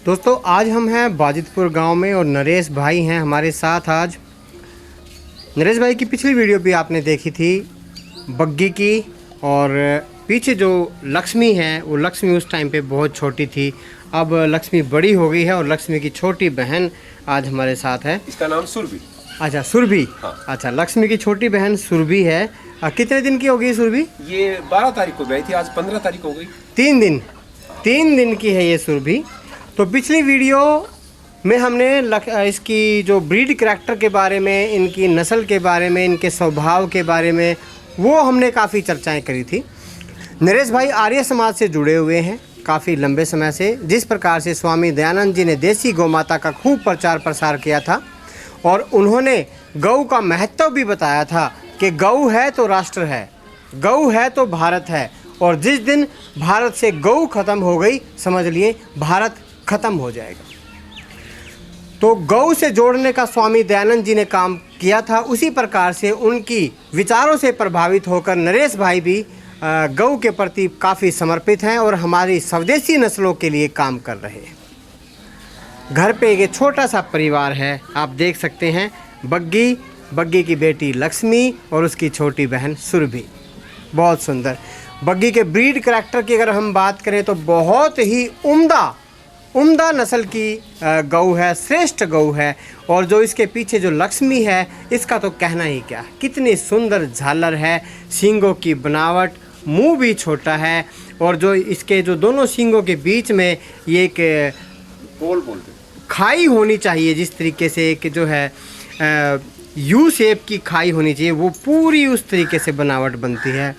दोस्तों आज हम हैं बाजितपुर गांव में और नरेश भाई हैं हमारे साथ आज। नरेश भाई की पिछली वीडियो भी आपने देखी थी बग्गी की, और पीछे जो लक्ष्मी है वो लक्ष्मी उस टाइम पे बहुत छोटी थी। अब लक्ष्मी बड़ी हो गई है और लक्ष्मी की छोटी बहन आज हमारे साथ है। इसका नाम सुरभि। अच्छा सुरभि। हाँ। अच्छा, लक्ष्मी की छोटी बहन सुरभि है। कितने दिन की हो गई सुरभि? ये 12 तारीख को गई थी, आज 15 तारीख हो गई। 3 दिन की है ये सुरभि। तो पिछली वीडियो में हमने इसकी जो ब्रीड करैक्टर के बारे में, इनकी नस्ल के बारे में, इनके स्वभाव के बारे में वो हमने काफ़ी चर्चाएं करी थी। नरेश भाई आर्य समाज से जुड़े हुए हैं काफ़ी लंबे समय से। जिस प्रकार से स्वामी दयानंद जी ने देसी गौ माता का खूब प्रचार प्रसार किया था और उन्होंने गौ का महत्व भी बताया था कि गौ है तो राष्ट्र है, गौ है तो भारत है, और जिस दिन भारत से गौ खत्म हो गई समझ लिए भारत खत्म हो जाएगा। तो गौ से जोड़ने का स्वामी दयानंद जी ने काम किया था। उसी प्रकार से उनकी विचारों से प्रभावित होकर नरेश भाई भी गौ के प्रति काफ़ी समर्पित हैं और हमारी स्वदेशी नस्लों के लिए काम कर रहे हैं। घर पे एक छोटा सा परिवार है, आप देख सकते हैं। बग्गी की बेटी लक्ष्मी और उसकी छोटी बहन सुरभि। बहुत सुंदर। बग्गी के ब्रीड करैक्टर की अगर हम बात करें तो बहुत ही उम्दा नस्ल की गौ है, श्रेष्ठ गौ है। और जो इसके पीछे जो लक्ष्मी है इसका तो कहना ही क्या, कितनी सुंदर झालर है, सींगों की बनावट, मुंह भी छोटा है, और जो इसके जो दोनों सींगों के बीच में ये एक बोलते खाई होनी चाहिए, जिस तरीके से एक जो है यू शेप की खाई होनी चाहिए, वो पूरी उस तरीके से बनावट बनती है।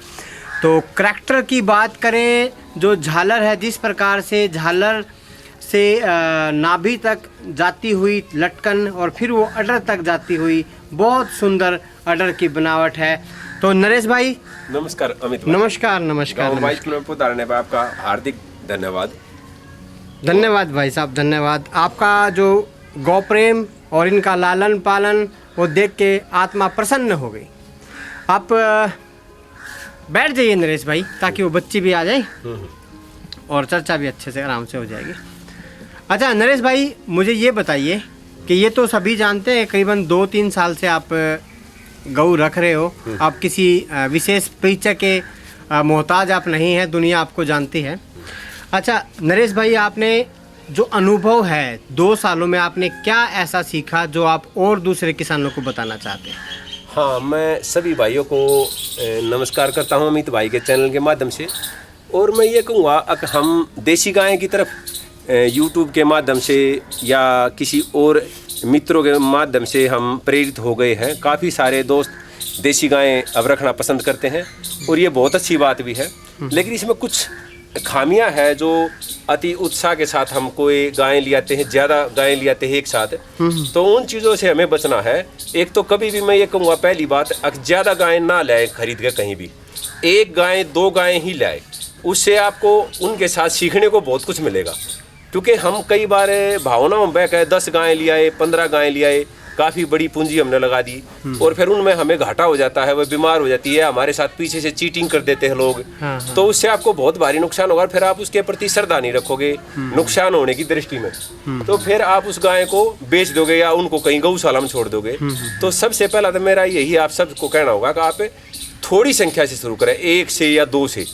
तो करैक्टर की बात करें, जो झालर है, जिस प्रकार से झालर से नाभि तक जाती हुई लटकन और फिर वो अडर तक जाती हुई, बहुत सुंदर अडर की बनावट है। तो नरेश भाई नमस्कार। अमित भाई नमस्कार। में आपका हार्दिक धन्यवाद। धन्यवाद भाई साहब, धन्यवाद। आपका जो गौ प्रेम और इनका लालन पालन वो देख के आत्मा प्रसन्न हो गई। आप बैठ जाइए नरेश भाई, ताकि वो बच्ची भी आ जाए और चर्चा भी अच्छे से आराम से हो जाएगी। अच्छा नरेश भाई, मुझे ये बताइए कि ये तो सभी जानते हैं करीबन 2-3 साल से आप गऊ रख रहे हो। आप किसी विशेष परिचय के मोहताज आप नहीं हैं, दुनिया आपको जानती है। अच्छा नरेश भाई, आपने जो अनुभव है 2 सालों में, आपने क्या ऐसा सीखा जो आप और दूसरे किसानों को बताना चाहते हैं? हाँ, मैं सभी भाइयों को नमस्कार करता हूँ अमित भाई के चैनल के माध्यम से। और मैं ये कहूँगा कि हम देसी गाय की तरफ यूट्यूब के माध्यम से या किसी और मित्रों के माध्यम से हम प्रेरित हो गए हैं। काफ़ी सारे दोस्त देसी गायें अब रखना पसंद करते हैं और ये बहुत अच्छी बात भी है। लेकिन इसमें कुछ खामियां हैं जो अति उत्साह के साथ हम कोई गायें ले आते हैं, ज़्यादा गायें ले आते हैं एक साथ, तो उन चीज़ों से हमें बचना है। एक तो कभी भी मैं ये कहूँगा, पहली बात, ज़्यादा गायें ना लाए खरीद के कहीं भी। 1 गाय 2 गायें ही लाए, उससे आपको उनके साथ सीखने को बहुत कुछ मिलेगा। क्योंकि हम कई बार भावनाओं में बह के 10 गायें ले आए, 15 गायें ले आए, काफ़ी बड़ी पूंजी हमने लगा दी और फिर उनमें हमें घाटा हो जाता है, वो बीमार हो जाती है, हमारे साथ पीछे से चीटिंग कर देते हैं लोग। हाँ। तो उससे आपको बहुत भारी नुकसान होगा। फिर आप उसके प्रति श्रद्धा नहीं रखोगे नुकसान होने की दृष्टि में, तो फिर आप उस गाय को बेच दोगे या उनको कहीं गौशाला में छोड़ दोगे। तो सबसे पहला तो मेरा यही आप सबको कहना होगा कि आप थोड़ी संख्या से शुरू करें, 1 से या 2 से,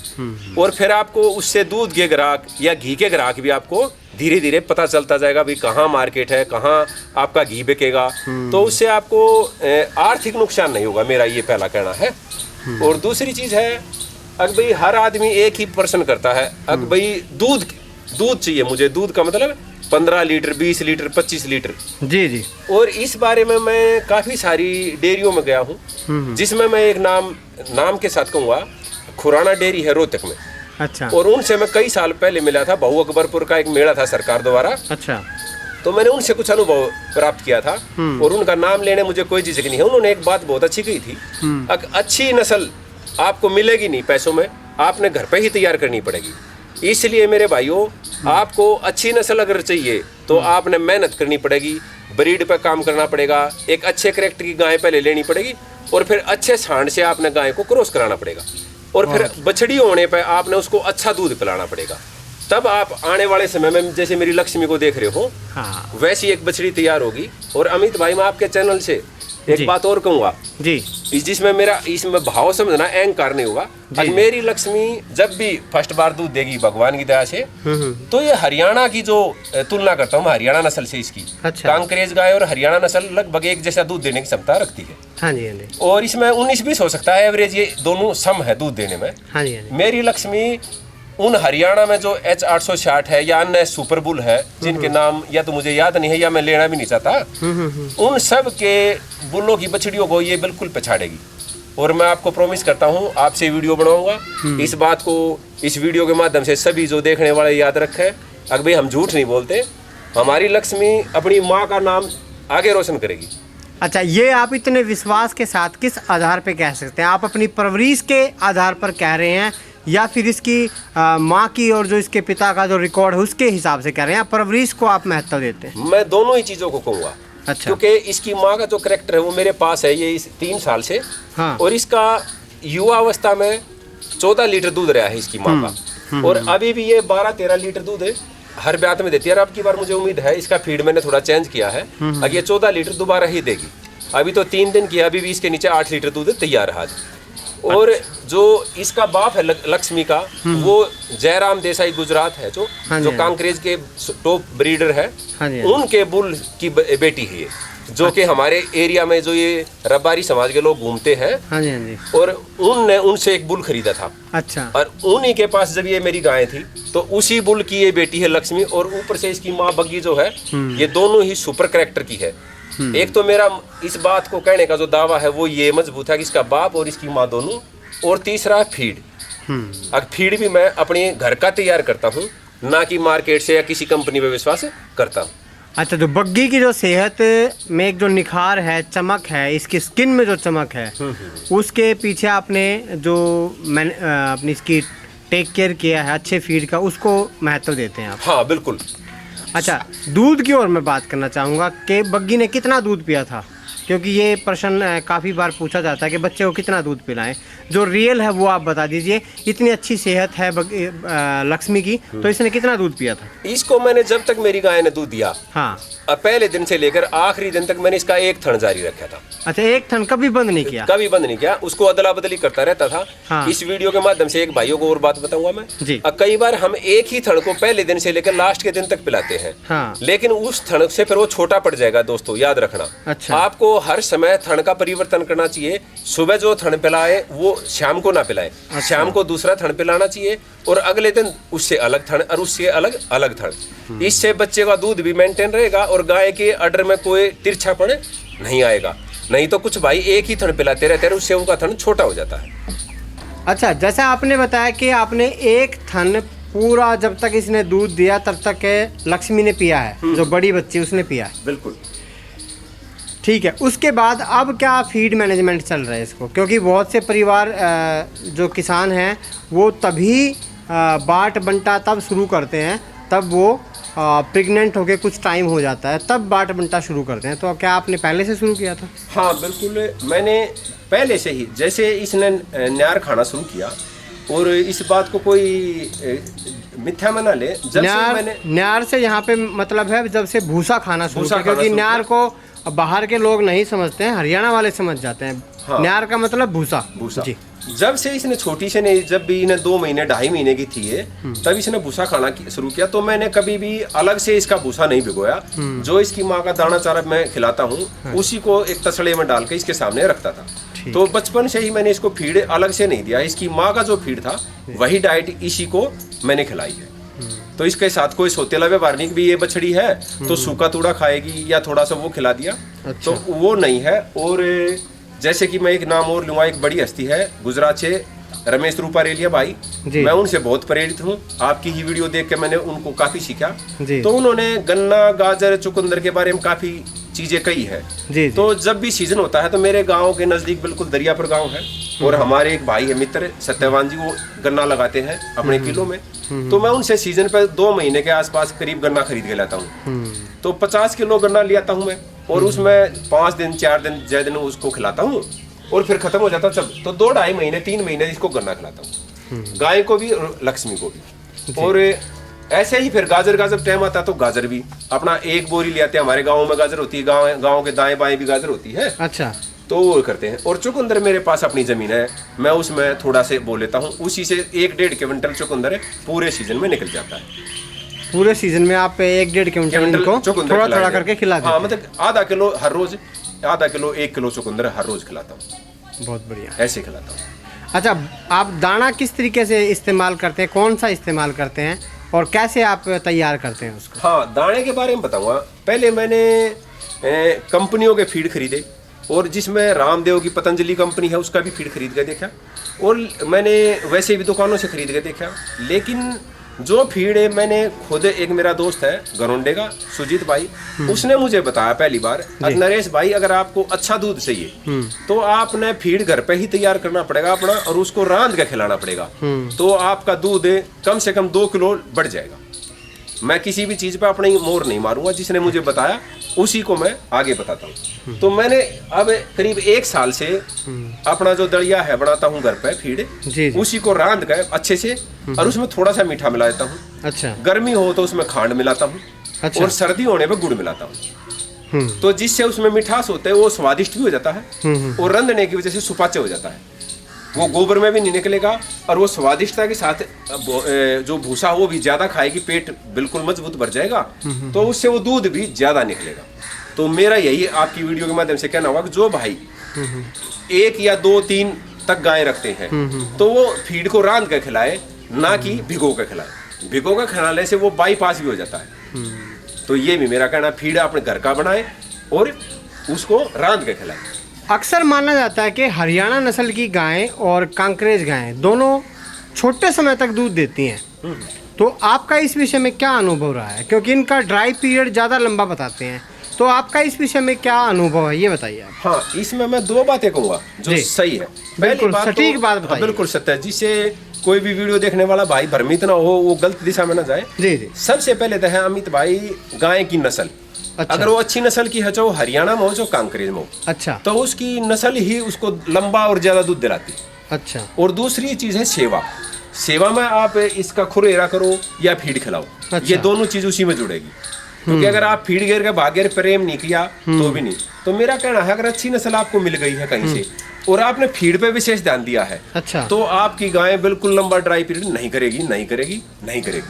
और फिर आपको उससे दूध के ग्राहक या घी के ग्राहक भी आपको धीरे धीरे पता चलता जाएगा भी कहाँ मार्केट है, कहाँ आपका घी बिकेगा। तो उससे आपको आर्थिक नुकसान नहीं होगा, मेरा ये पहला कहना है। और दूसरी चीज़ है, अगर भाई हर आदमी एक ही प्रश्न करता है, अगर भाई दूध चाहिए मुझे, दूध का मतलब 15 लीटर, 20 लीटर, 25 लीटर। जी। और इस बारे में मैं काफ़ी सारी डेयरियों में गया हूँ, जिसमें मैं एक नाम के साथ कहूँगा, खुराना डेयरी है रोहतक में। अच्छा। और उनसे मैं कई साल पहले मिला था, बहु अकबरपुर का एक मेला था सरकार द्वारा। अच्छा। तो मैंने उनसे कुछ अनुभव प्राप्त किया था और उनका नाम लेने मुझे कोई झिझक नहीं है। उन्होंने एक बात बहुत अच्छी कही थी, अच्छी नस्ल आपको मिलेगी नहीं पैसों में, आपने घर पे ही तैयार करनी पड़ेगी। इसलिए मेरे भाइयों, आपको अच्छी नस्ल अगर चाहिए तो आपने मेहनत करनी पड़ेगी, ब्रीड पे काम करना पड़ेगा, एक अच्छे कैरेक्टर की गाय पहले लेनी पड़ेगी और फिर अच्छे सांड से आपने गाय को क्रॉस कराना पड़ेगा और फिर बछड़ी होने पे आपने उसको अच्छा दूध पिलाना पड़ेगा। तब आप आने वाले समय में जैसे मेरी लक्ष्मी को देख रहे हो, हाँ वैसी एक बछड़ी तैयार होगी। और अमित भाई, मैं आपके चैनल से एक बात और कहूँगा जी, जिसमें मेरा इसमें भाव समझना अहंकार नहीं होगा। आज मेरी लक्ष्मी जब भी फर्स्ट बार दूध देगी भगवान की दया से, तो ये हरियाणा की जो तुलना करता हूँ मैं, हरियाणा नस्ल से इसकी, अच्छा। कांकरेज गाय और हरियाणा नस्ल लगभग एक जैसा दूध देने की क्षमता रखती है। हाँ जी, हाँ जी, और इसमें 19-20 हो सकता है एवरेज, ये दोनों सम है दूध देने में। हाँ जी, हाँ जी। मेरी लक्ष्मी उन हरियाणा में जो H860 है या अन्य सुपर बुल है, जिनके नाम या तो मुझे याद नहीं है या मैं लेना भी नहीं चाहता, उन सब के बुलों की बछड़ियों को ये बिल्कुल पछाड़ेगी। और मैं आपको प्रॉमिस करता हूँ, आपसे वीडियो बनाऊंगा, इस बात को इस वीडियो के माध्यम से सभी जो देखने वाले याद रखें। अगर भाई हम झूठ नहीं बोलते, हमारी लक्ष्मी अपनी माँ का नाम आगे रोशन करेगी। अच्छा, ये आप इतने विश्वास के साथ किस आधार पे कह सकते हैं? आप अपनी परवरिश के आधार पर कह रहे हैं या फिर इसकी माँ की और जो इसके पिता का जो रिकॉर्ड है उसके हिसाब से कह रहे हैं, या परवरिश को आप महत्व देते हैं? मैं दोनों ही चीज़ों को कहूँगा। अच्छा। क्योंकि इसकी माँ का जो करैक्टर है वो मेरे पास है ये 3 साल से। हाँ। और इसका युवा अवस्था में 14 लीटर दूध रहा है इसकी माँ का, और अभी भी ये 12-13 लीटर दूध है हर ब्यात में देती है। और अब की बार मुझे उम्मीद है, इसका फीड मैंने थोड़ा चेंज किया है, अब ये 14 लीटर दोबारा ही देगी। अभी तो 3 दिन की, अभी भी इसके नीचे 8 लीटर दूध तैयार है। और जो इसका बाप है लक्ष्मी का, वो जयराम देसाई गुजरात है, जो कांकरेज के टॉप ब्रीडर है, उनके बुल की बेटी है ये, जो कि हमारे एरिया में जो ये रबारी समाज के लोग घूमते हैं। हाँ जी, हाँ जी। और उनने उनसे एक बुल खरीदा था। अच्छा। और उन्हीं के पास जब ये मेरी गाय थी, तो उसी बुल की ये बेटी है लक्ष्मी। और ऊपर से इसकी माँ बग्गी जो है, ये दोनों ही सुपर कैरेक्टर की है। एक तो मेरा इस बात को कहने का जो दावा है वो ये मजबूत है कि इसका बाप और इसकी माँ दोनों, और तीसरा फीड। अब फीड भी मैं अपने घर का तैयार करता हूँ, ना कि मार्केट से या किसी कंपनी पे विश्वास करता हूँ। अच्छा, तो बग्गी की जो सेहत में एक जो निखार है, चमक है, इसकी स्किन में जो चमक है, उसके पीछे आपने जो अपनी इसकी टेक केयर किया है अच्छे फीड का, उसको महत्व देते हैं आप? हाँ बिल्कुल। अच्छा, दूध की ओर मैं बात करना चाहूँगा कि बग्गी ने कितना दूध पिया था, क्योंकि ये प्रश्न काफ़ी बार पूछा जाता है कि बच्चे को कितना दूध पिलाएं। जो रियल है वो आप बता दीजिए। इतनी अच्छी सेहत है लक्ष्मी की, तो इसने कितना दूध पिया था? इसको मैंने जब तक मेरी गाय ने दूध दिया, हाँ, पहले दिन से लेकर आखिरी दिन तक मैंने इसका एक थन जारी रखा था। अच्छा, एक थन कभी बंद नहीं किया? कभी बंद नहीं किया, उसको अदला बदली करता रहता था। हाँ। इस वीडियो के माध्यम से एक भाइयों को और बात बताऊंगा मैं जी। कई बार हम एक ही थन को पहले दिन से लेकर लास्ट के दिन तक पिलाते हैं। हाँ। लेकिन उस थन से फिर वो छोटा पड़ जाएगा दोस्तों, याद रखना। अच्छा। आपको हर समय थन का परिवर्तन करना चाहिए। सुबह जो थन पिलाए वो शाम को ना पिलाए। अच्छा। शाम को दूसरा थन पिलाना चाहिए, और अगले दिन उससे अलग थन, और उससे अलग अलग थन। इससे बच्चे का दूध भी मेंटेन रहेगा और गाय के अडर में कोई तिरछापन नहीं आएगा। नहीं तो कुछ भाई एक ही थन पिलाते रहते हैं, उससे उनका थन छोटा हो जाता है। अच्छा, जैसा आपने बताया कि आपने एक थन पूरा जब तक इसने दूध दिया तब तक लक्ष्मी ने पिया है, जो बड़ी बच्ची उसने पिया है। बिल्कुल ठीक है। उसके बाद अब क्या फीड मैनेजमेंट चल रहा है इसको? क्योंकि बहुत से परिवार जो किसान हैं वो तभी बाट बंटा तब शुरू करते हैं, तब वो प्रेग्नेंट होके कुछ टाइम हो जाता है, तब बाट बंटा शुरू करते हैं। तो क्या आपने पहले से शुरू किया था? हाँ बिल्कुल, मैंने पहले से ही, जैसे इसने न्यार खाना शुरू किया, और इस बात को कोई मिथ्या में ना ले, जब से मैंने न्यार से यहाँ पे मतलब है जब से भूसा खाना शुरू किया, क्योंकि न्यार को बाहर के लोग नहीं समझते हैं, हरियाणा वाले समझ जाते हैं। हाँ। न्यार का मतलब भूसा। भूसा जी। जब से इसने छोटी से नहीं, जब भी इन्हें 2 महीने 2.5 महीने की थी ये, तब इसने भूसा खाना शुरू किया। तो मैंने कभी भी अलग से इसका भूसा नहीं भिगोया। जो इसकी माँ का दाना चारा मैं खिलाता हूँ, उसी को एक तसड़े में डाल के इसके सामने रखता था। तो बचपन से ही मैंने इसको फीड अलग से नहीं दिया। इसकी माँ का जो फीड था वही डाइट इसी को मैंने खिलाई है। तो इसके साथ कोई सोतेला व्यवहार नहीं भी ये बछड़ी है तो सूखा तूड़ा खाएगी या थोड़ा सा वो खिला दिया। अच्छा। तो वो नहीं है। और जैसे कि मैं एक नाम और लूँगा, एक बड़ी हस्ती है गुजरात से, रमेश रूपारेलिया भाई, मैं उनसे बहुत प्रेरित हूँ। आपकी ही वीडियो देख के मैंने उनको काफ़ी सीखा। तो उन्होंने गन्ना, गाजर, चुकंदर के बारे में काफ़ी चीज़ें कही है। तो जब भी सीजन होता है तो मेरे गाँव के नज़दीक बिल्कुल दरियापुर गाँव है, और हमारे एक भाई है मित्र सत्यवान जी, वो गन्ना लगाते हैं अपने किलो में। तो मैं उनसे सीजन पर 2 महीने के आसपास करीब गन्ना खरीद के लाता हूँ। तो 50 किलो गन्ना ले आता हूँ मैं, और उसमें 5 दिन 4 दिन जय दिन उसको खिलाता हूँ, और फिर खत्म हो जाता सब। तो 2-2.5 महीने 3 महीने इसको गन्ना खिलाता हूँ, गाय को भी और लक्ष्मी को भी। और ऐसे ही फिर गाजर का जब टाइम आता है तो गाजर भी अपना एक बोरी ले आते हैं। हमारे गाँव में गाजर होती है, गाँव के दाएं बाएं भी गाजर होती है। अच्छा, तो वो करते हैं। और चुकंदर मेरे पास अपनी जमीन है, मैं उसमें थोड़ा से बो लेता हूँ, उसी से 1-1.5 क्विंटल चुकंदर पूरे सीजन में निकल जाता है। पूरे सीजन में आप 1-1.5 क्विंटल इनको थोड़ा थोड़ा करके खिला देते हाँ, मतलब आधा किलो हर रोज, आधा किलो 1 किलो चुकंदर हर रोज खिलाता हूँ। बहुत बढ़िया, ऐसे खिलाता हूँ। अच्छा, आप दाना किस तरीके से इस्तेमाल करते हैं, कौन सा इस्तेमाल करते हैं और कैसे आप तैयार करते हैं उसको? हाँ, दाने के बारे में बताऊँगा। पहले मैंने कंपनियों के फीड खरीदे, और जिसमें रामदेव की पतंजलि कंपनी है उसका भी फीड खरीद के देखा, और मैंने वैसे भी दुकानों से खरीद के देखा। लेकिन जो फीड है, मैंने खुद, एक मेरा दोस्त है गरोंडे का सुजीत भाई, उसने मुझे बताया पहली बार, नरेश भाई अगर आपको अच्छा दूध चाहिए तो आपने फीड घर पे ही तैयार करना पड़ेगा अपना, और उसको रांध के खिलाना पड़ेगा, तो आपका दूध कम से कम 2 किलो बढ़ जाएगा। मैं किसी भी चीज़ पे अपनी मोहर नहीं मारूंगा, जिसने मुझे बताया उसी को मैं आगे बताता हूँ। तो मैंने अब करीब 1 साल से अपना जो दलिया है बनाता हूँ घर पे फीड, उसी को रांध कर अच्छे से, और उसमें थोड़ा सा मीठा मिला देता हूँ। अच्छा, गर्मी हो तो उसमें खांड मिलाता हूँ। अच्छा। और सर्दी होने पे गुड़ मिलाता हूँ। तो जिससे उसमें मिठास होता है, वो स्वादिष्ट भी हो जाता है, और रंधने की वजह से सुपाच्य हो जाता है, वो गोबर में भी नहीं निकलेगा, और वो स्वादिष्टता के साथ जो भूसा वो भी ज्यादा खाएगी, पेट बिल्कुल मजबूत भर जाएगा, तो उससे वो दूध भी ज्यादा निकलेगा। तो मेरा यही आपकी वीडियो के माध्यम से कहना होगा कि जो भाई 1 या 2-3 तक गाय रखते हैं, तो वो फीड को रांध कर खिलाए, ना कि भिगो कर खिलाए। भिगो कर खिलाने से वो बाईपास भी हो जाता है। तो ये भी मेरा कहना, फीड अपने घर का बनाए और उसको रांध कर खिलाए। अक्सर माना जाता है कि हरियाणा नस्ल की गायें और कांकरेज गायें दोनों छोटे समय तक दूध देती हैं, तो आपका इस विषय में क्या अनुभव रहा है? क्योंकि इनका ड्राई पीरियड ज़्यादा लंबा बताते हैं, तो आपका इस विषय में क्या अनुभव है, ये बताइए आप। हाँ, इसमें मैं 2 बातें कहूँगा जो सही है। बिल्कुल सटीक बात बताइए। बिल्कुल सत्य है, जिससे कोई भी वीडियो देखने वाला भाई भ्रमित ना हो, वो गलत दिशा में ना जाए। जी। सबसे पहले तो है अमित भाई, गाय की नस्ल। अच्छा। अगर वो अच्छी नस्ल की है, चाहे हरियाणा में हो चाहे कांकरेज में हो, अच्छा, तो उसकी नस्ल ही उसको लंबा और ज्यादा दूध दिलाती। अच्छा। और दूसरी चीज है सेवा। सेवा में आप इसका खुरेरा करो या फीड खिलाओ, अच्छा, ये दोनों चीज उसी में जुड़ेगी। क्योंकि अगर आप फीड घेर के भागेर प्रेम नहीं किया तो भी नहीं। तो मेरा कहना है, अगर अच्छी नस्ल आपको मिल गई है कहीं से और आपने फीड पे विशेष ध्यान दिया है, अच्छा, तो आपकी गाय बिल्कुल लंबा ड्राई पीरियड नहीं करेगी।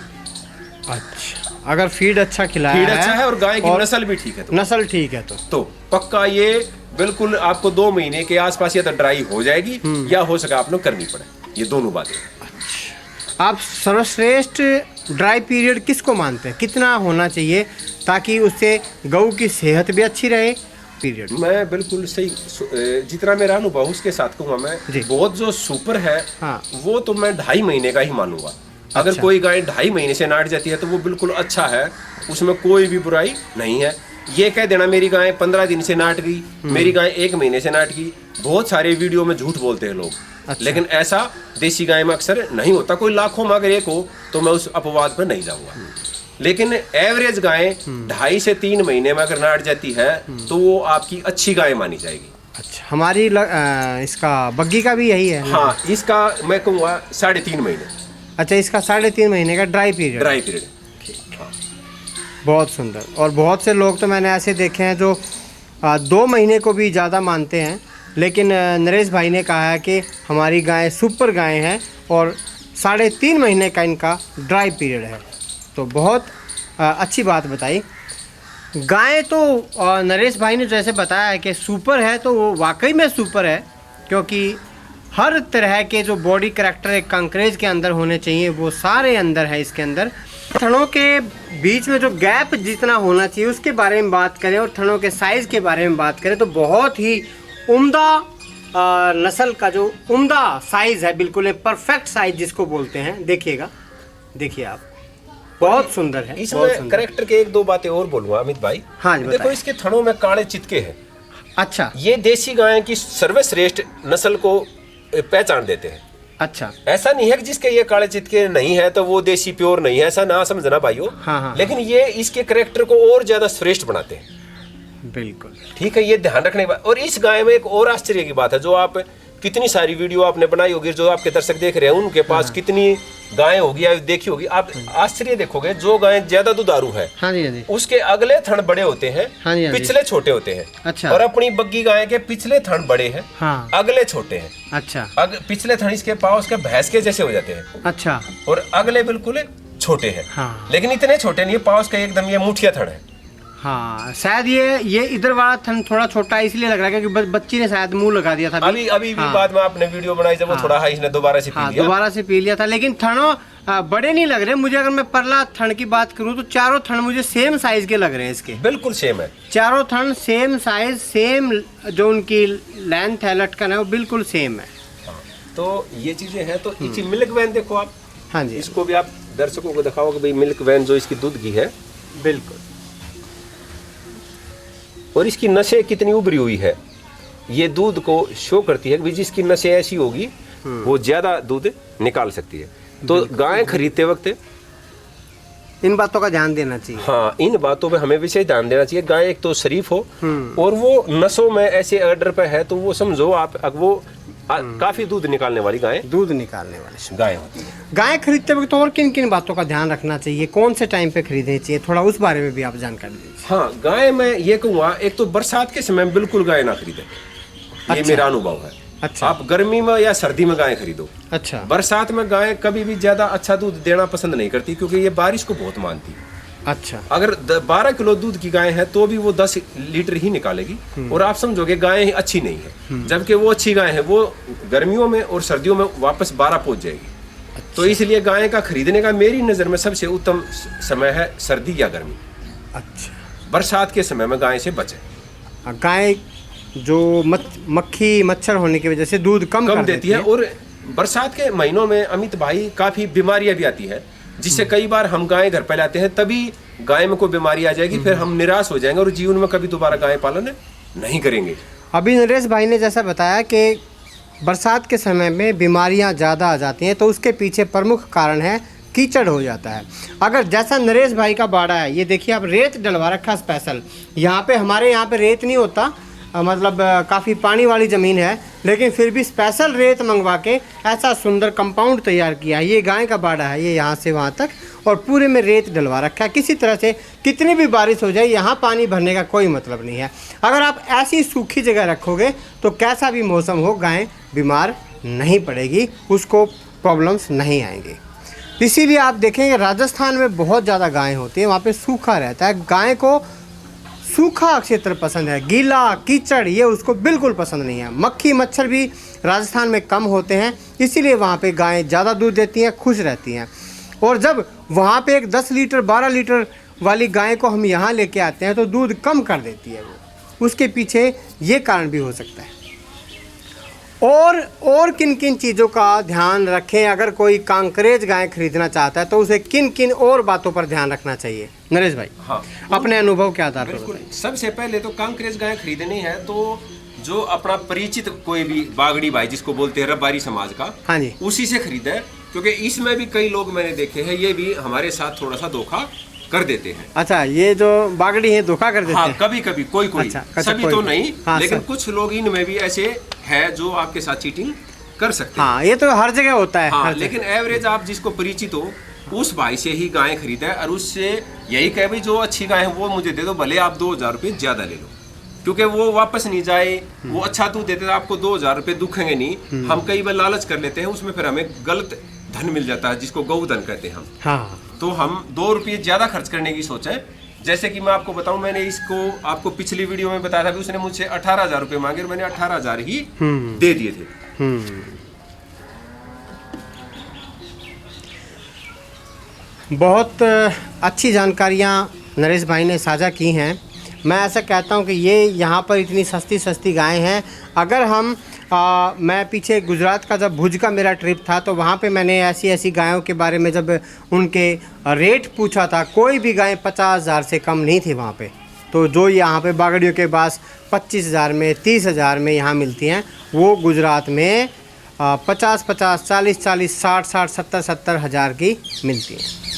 अच्छा, अगर फीड अच्छा खिलाया है, फीड अच्छा है और गाय की नस्ल भी ठीक है, तो नस्ल ठीक है, तो पक्का ये बिल्कुल आपको 2 महीने के आसपास या तो ड्राई हो जाएगी, या हो सका आपने करनी पड़े। ये दोनों बातें। अच्छा, आप सर्वश्रेष्ठ ड्राई पीरियड किसको मानते हैं? कितना होना चाहिए ताकि उससे गऊ की सेहत भी अच्छी रहे? पीरियड मैं बिल्कुल सही, जितना मेरा अनुभव उसके साथ कहूँगा मैं, बहुत जो सुपर है, हाँ, वो तो मैं 2.5 महीने का ही मानूंगा। अगर अच्छा, कोई गाय 2.5 महीने से नाट जाती है तो वो बिल्कुल अच्छा है, उसमें कोई भी बुराई नहीं है। ये कह देना मेरी गाय 15 दिन से नाट गई, मेरी गाय 1 महीने से नाट गई, बहुत सारे वीडियो में झूठ बोलते हैं लोग। अच्छा। लेकिन ऐसा देसी गाय में अक्सर नहीं होता। कोई लाखों में अगर 1 हो तो मैं उस अपवाद पर नहीं जाऊंगा। लेकिन एवरेज गाय 2.5 से 3 महीने में अगर नाट जाती है तो वो आपकी अच्छी गाय मानी जाएगी। अच्छा, हमारी इसका बग्गी का भी यही है? हाँ, इसका मैं कहूँगा 3.5 महीने। अच्छा, इसका 3.5 महीने का ड्राई पीरियड। हाँ। बहुत सुंदर। और बहुत से लोग तो मैंने ऐसे देखे हैं जो 2 महीने को भी ज़्यादा मानते हैं, लेकिन नरेश भाई ने कहा है कि हमारी गाय सुपर गाय हैं और 3.5 महीने का इनका ड्राई पीरियड है। तो बहुत अच्छी बात बताई। गाय तो नरेश भाई ने जैसे बताया है कि सुपर है, तो वो वाकई में सुपर है, क्योंकि हर तरह के जो बॉडी करैक्टर एक कांकरेज के अंदर होने चाहिए वो सारे अंदर है इसके अंदर। थनों के बीच में जो गैप जितना होना चाहिए उसके बारे में बात करें और थनों के साइज़ के बारे में बात करें तो बहुत ही उम्दा नस्ल का जो उम्दा साइज़ है, बिल्कुल एक परफेक्ट साइज जिसको बोलते हैं। देखिएगा, देखिए आप, बहुत सुंदर है। इसमें करैक्टर के 1-2 बातें और बोलूँगा अमित भाई। हाँ, देखो इसके थनों में काले चितके हैं। अच्छा, ये देसी गाय की सर्वश्रेष्ठ नस्ल को पहचान देते हैं। अच्छा, ऐसा नहीं है कि जिसके ये काले चितके नहीं है तो वो देसी प्योर नहीं है, ऐसा ना समझना भाइयों। हाँ। लेकिन ये इसके करैक्टर को और ज्यादा श्रेष्ठ बनाते हैं। बिल्कुल ठीक है, ये ध्यान रखने की बात। और इस गाय में एक और आश्चर्य की बात है, जो आप कितनी सारी वीडियो आपने बनाई होगी, जो आपके दर्शक देख रहे हैं उनके पास कितनी गाय होगी या देखी होगी, आप आश्चर्य देखोगे, जो गाय ज्यादा दुधारू है हाँ जी, हाँ जी, उसके अगले थन बड़े होते हैं, हाँ जी, हाँ जी। पिछले छोटे होते हैं। अच्छा। और अपनी बग्गी गाय के पिछले थन बड़े हैं, हाँ। अगले छोटे हैं। अच्छा, पिछले थन इसके पाँव उसके भैंस के जैसे हो जाते हैं, अच्छा, और अगले बिल्कुल छोटे हैं। हाँ। लेकिन इतने छोटे नहीं है, पाँव उसका एकदम ये मुठिया थन है। हाँ, शायद ये इधर वाला थन थोड़ा छोटा है, इसलिए लग रहा है क्योंकि बच्ची ने शायद मुंह लगा दिया था अभी भी बाद में आपने वीडियो बनाई जब वो हाँ। थोड़ा है, इसने दोबारा से पी हाँ, लिया। दोबारा से पी लिया था। लेकिन थनों बड़े नहीं लग रहे मुझे। अगर मैं परला थन की बात करूं तो चारों थन मुझे सेम साइज के लग रहे हैं इसके। बिल्कुल सेम है, चारों थन सेम साइज, सेम जो उनकी लेंथ है, लटकन है, वो बिल्कुल सेम है। तो ये चीजें हैं। तो इसकी मिल्क वैन देखो आप, हाँ जी, इसको भी आप दर्शकों को दिखाओ कि भाई मिल्क वैन जो इसकी दूध की है, बिल्कुल। और इसकी नसें कितनी उभरी हुई है, ये दूध को शो करती है कि जिसकी नसें ऐसी होगी वो ज्यादा दूध निकाल सकती है। तो गाय खरीदते वक्त इन बातों का ध्यान देना चाहिए। हाँ, इन बातों पे हमें विशेष ध्यान देना चाहिए। गाय एक तो शरीफ हो, और वो नसों में ऐसे ऑर्डर पे है, तो वो समझो आप वो काफी दूध निकालने वाली गाय गाय होती है। गाय खरीदते वक्त और किन किन बातों का ध्यान रखना चाहिए, कौन से टाइम पे खरीदनी चाहिए, थोड़ा उस बारे में भी आप जानकारी दीजिए। हाँ, गाय मैं ये कहूँगा, एक तो बरसात के समय में बिल्कुल गाय ना खरीदे, ये मेरा अनुभव है। अच्छा। आप गर्मी में या सर्दी में गाय खरीदो। अच्छा। बरसात में गाय कभी भी ज्यादा अच्छा दूध देना पसंद नहीं करती, क्योंकि ये बारिश को बहुत मानती है। अच्छा। अगर 12 किलो दूध की गाय है तो भी वो 10 लीटर ही निकालेगी, और आप समझोगे गाय अच्छी नहीं है। जबकि वो अच्छी गाय है, वो गर्मियों में और सर्दियों में वापस 12 पहुंच जाएगी। अच्छा। तो इसलिए गाय का खरीदने का मेरी नजर में सबसे उत्तम समय है सर्दी या गर्मी। अच्छा। बरसात के समय में गाय से बचे। गाय जो मक्खी मच्छर होने की वजह से दूध कम देती है, और बरसात के महीनों में अमित भाई काफी बीमारियां भी आती है, जिससे कई बार हम गाय घर पे लाते हैं, तभी गाय में कोई बीमारी आ जाएगी, फिर हम निराश हो जाएंगे और जीवन में कभी दोबारा गाय पालन नहीं करेंगे। अभी नरेश भाई ने जैसा बताया कि बरसात के समय में बीमारियां ज़्यादा आ जाती हैं, तो उसके पीछे प्रमुख कारण है कीचड़ हो जाता है। अगर जैसा नरेश भाई का बाड़ा है, ये देखिए आप, रेत डलवा रखा स्पेशल। यहाँ पे हमारे यहाँ पे रेत नहीं होता, मतलब काफ़ी पानी वाली ज़मीन है, लेकिन फिर भी स्पेशल रेत मंगवा के ऐसा सुंदर कंपाउंड तैयार किया है। ये गाय का बाड़ा है, ये यहाँ से वहाँ तक, और पूरे में रेत डलवा रखा है। किसी तरह से कितनी भी बारिश हो जाए, यहाँ पानी भरने का कोई मतलब नहीं है। अगर आप ऐसी सूखी जगह रखोगे तो कैसा भी मौसम हो, गाय बीमार नहीं पड़ेगी, उसको प्रॉब्लम्स नहीं आएंगी। इसीलिए आप देखेंगे राजस्थान में बहुत ज़्यादा गाय होती है, वहाँ पे सूखा रहता है। गाय को सूखा क्षेत्र पसंद है, गीला कीचड़ ये उसको बिल्कुल पसंद नहीं है। मक्खी मच्छर भी राजस्थान में कम होते हैं, इसीलिए वहाँ पे गायें ज़्यादा दूध देती हैं, खुश रहती हैं। और जब वहाँ पे एक 10 लीटर 12 लीटर वाली गाय को हम यहाँ लेके आते हैं तो दूध कम कर देती है वो। उसके पीछे ये कारण भी हो सकता है। और किन किन चीज़ों का ध्यान रखें, अगर कोई कांकरेज गाय खरीदना चाहता है तो उसे किन किन और बातों पर ध्यान रखना चाहिए नरेश भाई? हाँ, अपने अनुभव के आधार पर बिल्कुल। सबसे पहले तो कांकरेज गाय खरीदनी है तो जो अपना परिचित कोई भी बागड़ी भाई जिसको बोलते हैं रबारी समाज का, हाँ जी, उसी से खरीदे, क्योंकि इसमें भी कई लोग मैंने देखे हैं, ये भी हमारे साथ थोड़ा सा धोखा कर देते हैं। अच्छा, ये जो बागड़ी है धोखा कर देते हाँ, हैं? कभी कभी कोई अच्छा, सभी कोई तो नहीं, हाँ, लेकिन सब। कुछ लोग इनमें भी ऐसे है जो आपके साथ चीटिंग कर सकते हैं। हाँ, ये तो हर जगह होता है। हाँ, लेकिन एवरेज आप जिसको परिचित हो उस भाई से ही गाय खरीदे, और उससे यही कहे भाई जो अच्छी गाय है वो मुझे दे दो, भले आप 2000 रुपये ज्यादा ले लो, क्योंकि वो वापस नहीं जाए, वो अच्छा दूध देते तो आपको 2000 रुपये दुखेंगे नहीं। हम कई बार लालच कर लेते हैं, उसमें फिर हमें गलत धन मिल जाता है, जिसको गौधन कहते हैं हम। हाँ, तो हम 2 रुपये ज्यादा खर्च करने की सोचें। जैसे कि मैं आपको बताऊं, मैंने इसको आपको पिछली वीडियो में बताया था कि उसने मुझसे 18,000 रुपये मांगे, और मैंने 18,000 ही दे दिए थे। बहुत अच्छी जानकारियाँ नरेश भाई ने साझा की हैं। मैं ऐसा कहता हूं कि ये यहाँ पर इतनी सस्ती गायें हैं। अगर हम मैं पीछे गुजरात का जब भुज का मेरा ट्रिप था तो वहाँ पे मैंने ऐसी गायों के बारे में जब उनके रेट पूछा था, कोई भी गाय 50,000 से कम नहीं थी वहाँ पे। तो जो यहाँ पे बागड़ियों के पास 25,000 में 30,000 में यहाँ मिलती हैं, वो गुजरात में 50-50, 40-40, 60-60, 70-70 हज़ार की मिलती हैं।